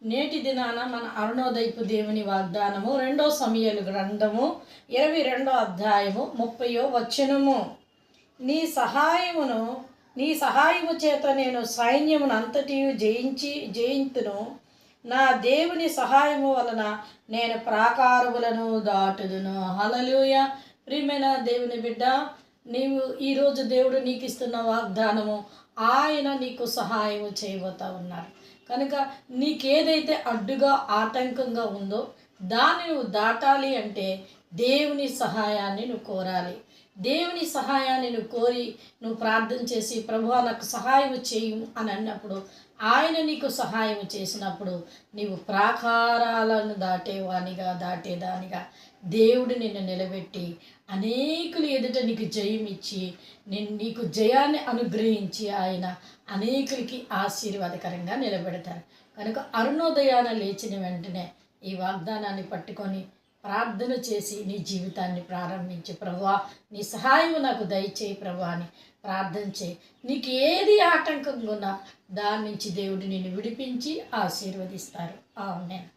నేటి దినాన మన అరుణోదయపు దేవుని వాగ్దానము 2 సమూయేలు గ్రంథము 22 అధ్యాయము 30 వచనము. నీ సహాయము చేత నేను సైన్యమును అంతటియు జయింతును. నా దేవుని సహాయము వలన నేను ప్రాకారములను దాటుదును. హల్లెలూయా. ప్రియమైన దేవుని బిడ్డ, నీవు ఈరోజు దేవుడు నీకు ఇస్తున్న వాగ్దానము, ఆయన నీకు సహాయము చేయబోతా ఉన్నారు. కనుక నీకేదైతే అడ్డుగా ఆటంకంగా ఉందో దాన్ని నువ్వు దాటాలి అంటే దేవుని సహాయాన్ని నువ్వు కోరాలి. దేవుని సహాయాన్ని నువ్వు కోరి నువ్వు ప్రార్థన చేసి ప్రభువా నాకు సహాయం చేయు అని అన్నప్పుడు ఆయన నీకు సహాయం చేసినప్పుడు నీవు ప్రాకారాలను దాటేదానిగా దేవుడు నిన్ను నిలబెట్టి అనేకులు ఎదుట నీకు జయం ఇచ్చి నీకు జయాన్ని అనుగ్రహించి ఆయన అనేకులకి ఆశీర్వాదకరంగా నిలబెడతారు. కనుక అరుణోదయాన లేచిన వెంటనే ఈ వాగ్దానాన్ని పట్టుకొని ప్రార్థన చేసి నీ జీవితాన్ని ప్రారంభించి ప్రభువా నీ సహాయం నాకు దయచేయి ప్రభువా అని ప్రార్థన చేయి. నీకు ఏది ఆటంకంగా ఉన్నా దాని నుంచి దేవుడు నిన్ను విడిపించి ఆశీర్వదిస్తారు. ఆమేన్.